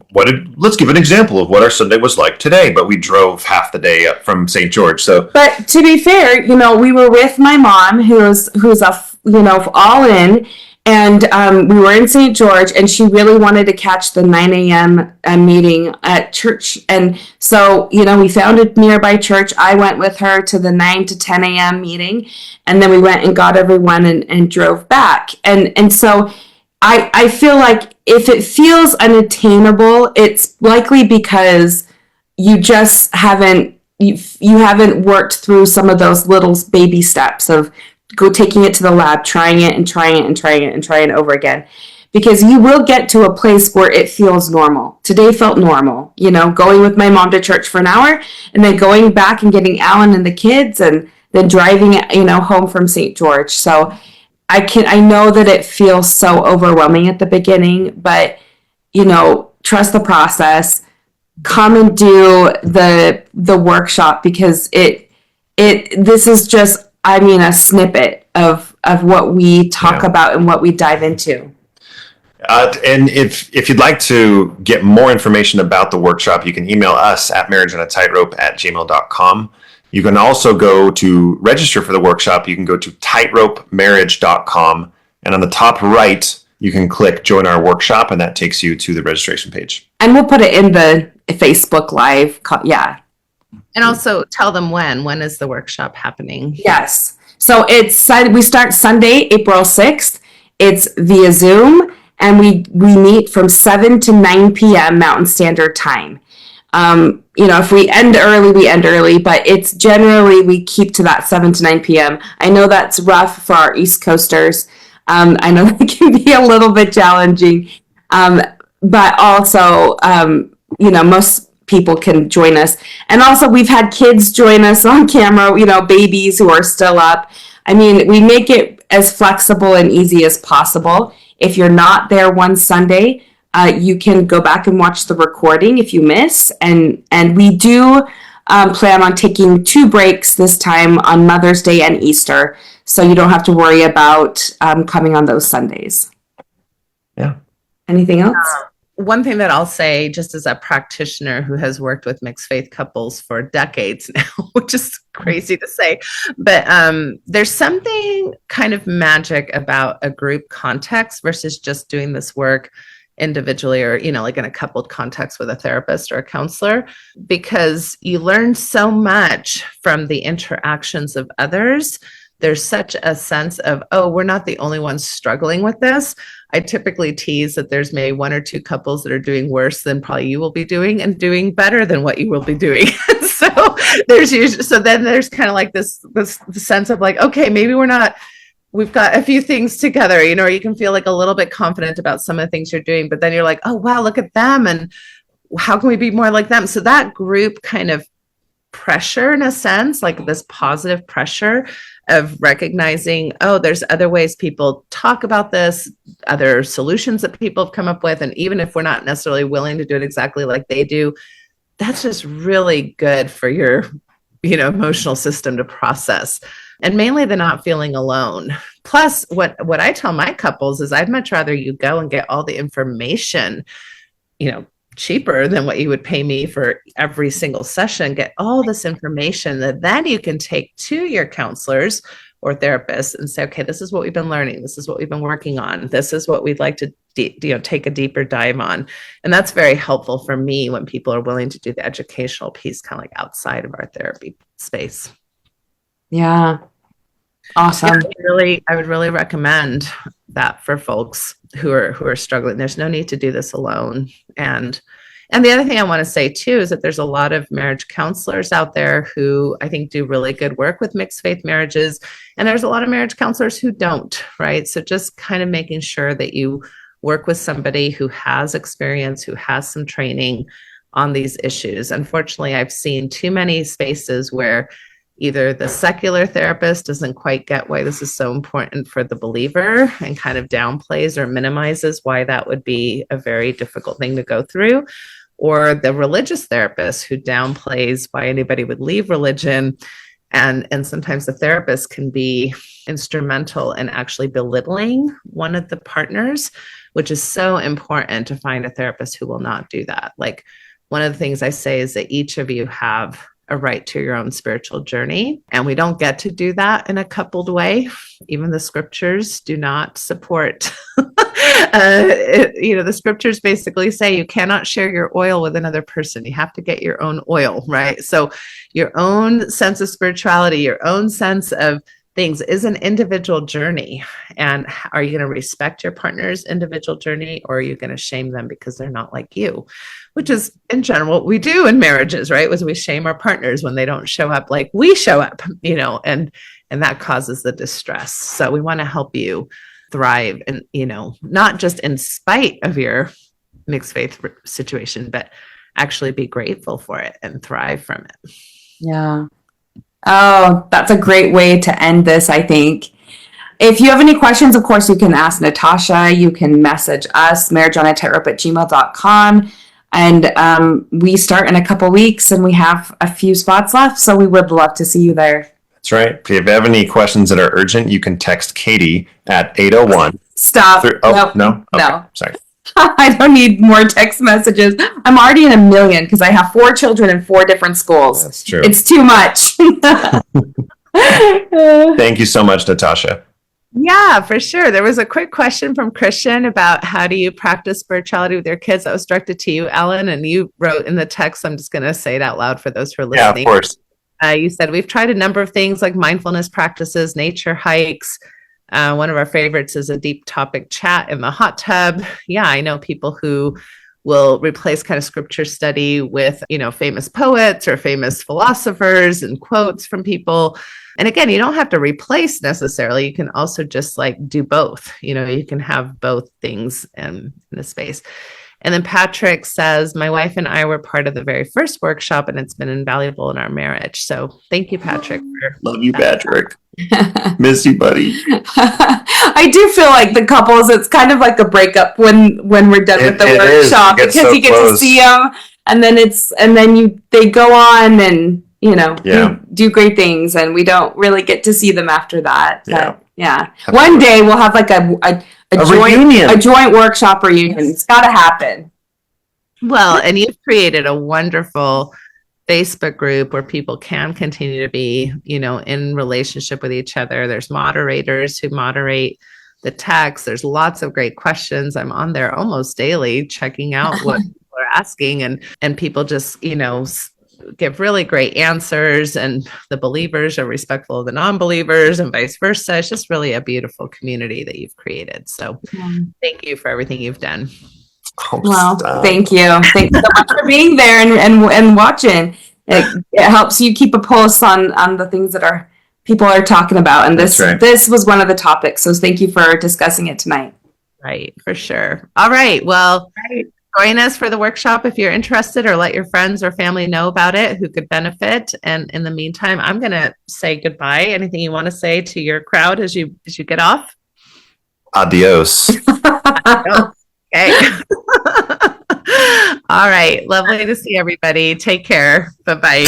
S3: let's give an example of what our Sunday was like today, but we drove half the day up from St. George. So,
S4: but to be fair, we were with my mom, who's all in, and we were in St. George, and she really wanted to catch the 9 a.m. Meeting at church, and so we found a nearby church. I went with her to the 9 to 10 a.m. meeting, and then we went and got everyone and drove back, and so. I feel like if it feels unattainable, it's likely because you just haven't worked through some of those little baby steps of taking it to the lab, trying it and trying it and trying it and trying it over again. Because you will get to a place where it feels normal. Today felt normal, going with my mom to church for an hour and then going back and getting Allan and the kids and then driving, home from St. George. So I know that it feels so overwhelming at the beginning, but, trust the process, come and do the workshop because this is just, a snippet of what we talk about and what we dive into.
S3: And if you'd like to get more information about the workshop, you can email us at marriageandatightrope@gmail.com. You can also go to register for the workshop. You can go to tightropemarriage.com. And on the top right, you can click join our workshop, and that takes you to the registration page.
S4: And we'll put it in the Facebook Live. Yeah.
S2: And also tell them when is the workshop happening?
S4: Yes. So we start Sunday, April 6th. It's via Zoom, and we meet from 7 to 9 p.m. Mountain Standard Time. If we end early, we end early, but it's generally we keep to that 7 to 9 p.m. I know that's rough for our East Coasters. I know that can be a little bit challenging, but also, most people can join us. And also we've had kids join us on camera, babies who are still up. We make it as flexible and easy as possible. If you're not there one Sunday, you can go back and watch the recording if you miss. And we do plan on taking 2 breaks this time on Mother's Day and Easter. So you don't have to worry about coming on those Sundays.
S3: Yeah.
S4: Anything else?
S2: One thing that I'll say, just as a practitioner who has worked with mixed faith couples for decades now, which is crazy to say, but there's something kind of magic about a group context versus just doing this work individually or, like in a coupled context with a therapist or a counselor, because you learn so much from the interactions of others. There's such a sense of, oh, we're not the only ones struggling with this. I typically tease that there's maybe 1 or 2 couples that are doing worse than probably you will be doing and doing better than what you will be doing. So then there's kind of like this sense of like, okay, maybe we've got a few things together, or you can feel like a little bit confident about some of the things you're doing, but then you're like, oh, wow, look at them. And how can we be more like them? So that group kind of pressure, in a sense, like this positive pressure of recognizing, oh, there's other ways people talk about this, other solutions that people have come up with. And even if we're not necessarily willing to do it exactly like they do, that's just really good for your, emotional system to process. And mainly the not feeling alone. Plus, what I tell my couples is I'd much rather you go and get all the information, cheaper than what you would pay me for every single session, get all this information that then you can take to your counselors or therapists and say, okay, this is what we've been learning. This is what we've been working on. This is what we'd like to take a deeper dive on. And that's very helpful for me when people are willing to do the educational piece, kind of like outside of our therapy space.
S4: Yeah. Awesome.
S2: I would really recommend that for folks who are struggling. There's no need to do this alone. And the other thing I want to say too is that there's a lot of marriage counselors out there who I think do really good work with mixed faith marriages. And there's a lot of marriage counselors who don't, right? So just kind of making sure that you work with somebody who has experience, who has some training on these issues. Unfortunately, I've seen too many spaces where either the secular therapist doesn't quite get why this is so important for the believer and kind of downplays or minimizes why that would be a very difficult thing to go through, or the religious therapist who downplays why anybody would leave religion. And sometimes the therapist can be instrumental in actually belittling one of the partners, which is so important to find a therapist who will not do that. Like, one of the things I say is that each of you have a right to your own spiritual journey. And we don't get to do that in a coupled way. Even the scriptures do not support. The scriptures basically say you cannot share your oil with another person. You have to get your own oil, right? So your own sense of spirituality, your own sense of things is an individual journey. And are you going to respect your partner's individual journey, or are you going to shame them because they're not like you? Which is in general what we do in marriages, right? Was we shame our partners when they don't show up like we show up, and that causes the distress. So we want to help you thrive and, not just in spite of your mixed faith situation, but actually be grateful for it and thrive from it. Yeah.
S4: Oh, that's a great way to end this, I think. If you have any questions, of course, you can ask Natasha. You can message us, marriageonatightrope@gmail.com. And we start in a couple weeks, and we have a few spots left. So we would love to see you there.
S3: That's right. If you have any questions that are urgent, you can text Katie at 801.
S4: Stop.
S3: No? Okay.
S4: No.
S3: Sorry.
S4: I don't need more text messages. I'm already in a million because I have 4 children in 4 different schools.
S3: That's true.
S4: It's too much.
S3: Thank you so much, Natasha.
S2: Yeah, for sure. There was a quick question from Christian about how do you practice spirituality with your kids. That was directed to you, Allan, and you wrote in the text. I'm just going to say it out loud for those who are listening.
S3: Yeah, of course.
S2: You said, we've tried a number of things like mindfulness practices, nature hikes. One of our favorites is a deep topic chat in the hot tub. Yeah, I know people who will replace kind of scripture study with, famous poets or famous philosophers and quotes from people. And again, you don't have to replace necessarily. You can also just do both. You can have both things in the space. And then Patrick says, my wife and I were part of the very first workshop, and it's been invaluable in our marriage. So thank you, Patrick.
S3: Love you, Patrick. Miss you, buddy.
S4: I do feel like the couples, it's kind of like a breakup when we're done with the workshop, because you get to see them, and then they go on and do great things, and we don't really get to see them after that. But, yeah. One day we'll have a joint workshop reunion. It's got to happen.
S2: Well, and you've created a wonderful Facebook group where people can continue to be, in relationship with each other. There's moderators who moderate the text. There's lots of great questions. I'm on there almost daily checking out what people are asking, and people just, give really great answers, and the believers are respectful of the non-believers and vice versa. It's just really a beautiful community that you've created. So thank you for everything you've done.
S4: Thank you. Thank you so much for being there and watching. It helps you keep a pulse on the things that people are talking about. And this was one of the topics. So thank you for discussing it tonight.
S2: Right, for sure. All right. Well, join us for the workshop if you're interested, or let your friends or family know about it who could benefit. And in the meantime, I'm going to say goodbye. Anything you want to say to your crowd as you get off?
S3: Adios.
S2: Okay. All right. Lovely to see everybody. Take care. Bye-bye.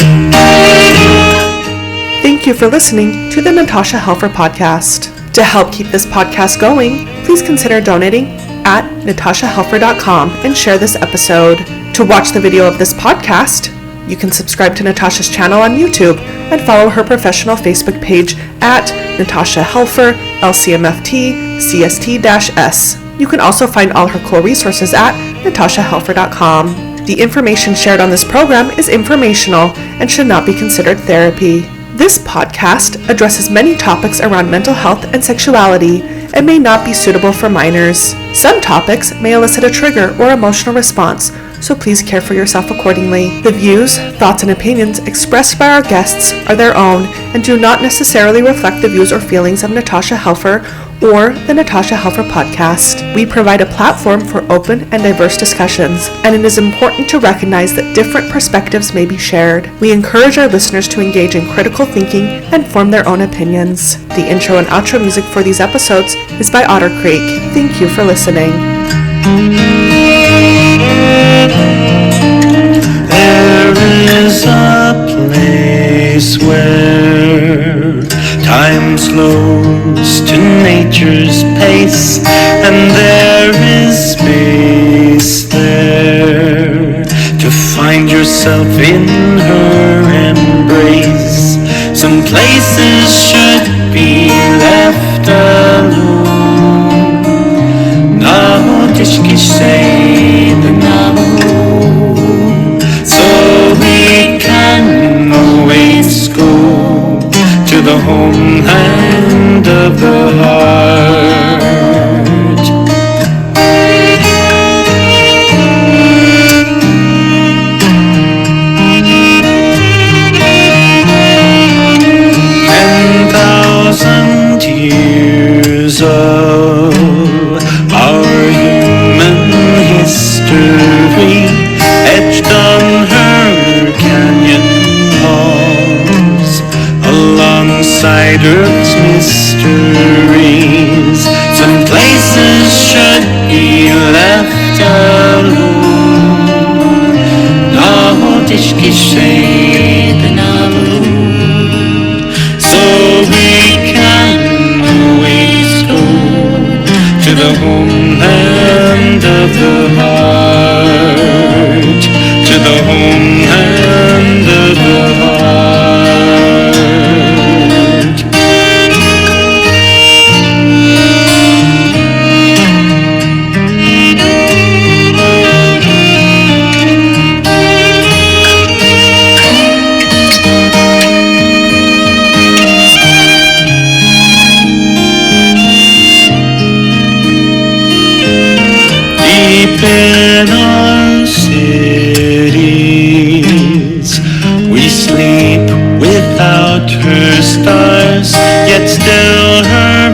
S1: Thank you for listening to the Natasha Helfer Podcast. To help keep this podcast going, please consider donating at natashahelfer.com and share this episode. To watch the video of this podcast, you can subscribe to Natasha's channel on YouTube and follow her professional Facebook page at Natasha Helfer, LCMFT, CST-S. You can also find all her cool resources at natashahelfer.com. The information shared on this program is informational and should not be considered therapy. This podcast addresses many topics around mental health and sexuality and may not be suitable for minors. Some topics may elicit a trigger or emotional response, so please care for yourself accordingly. The views, thoughts, and opinions expressed by our guests are their own and do not necessarily reflect the views or feelings of Natasha Helfer or the Natasha Helfer Podcast. We provide a platform for open and diverse discussions, and it is important to recognize that different perspectives may be shared. We encourage our listeners to engage in critical thinking and form their own opinions. The intro and outro music for these episodes is by Otter Creek. Thank you for listening.
S5: There is a place where time slows to nature's pace, and there is space there to find yourself in her embrace. Some places should be left alone. Namo tishki say the Namo, so we can always go to the homeland of the heart. Years of our human history etched on her canyon walls, alongside Earth's mysteries. Some places should be left alone. Naho tishki say the Namu, so we can always go to the homeland of the heart, to the homeland of the heart. In our cities, we sleep without her stars, yet still her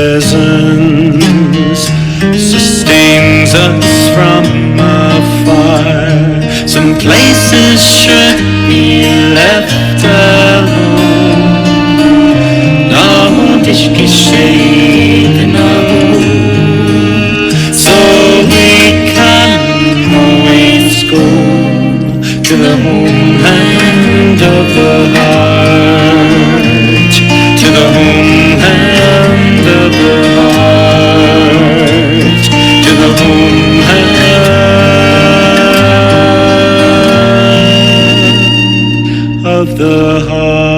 S5: presence sustains us from afar. Some places should be left alone. Naho tishki say the Namu, so we can always go to the homeland of the heart, to the homeland of the heart, to the homeland of the heart.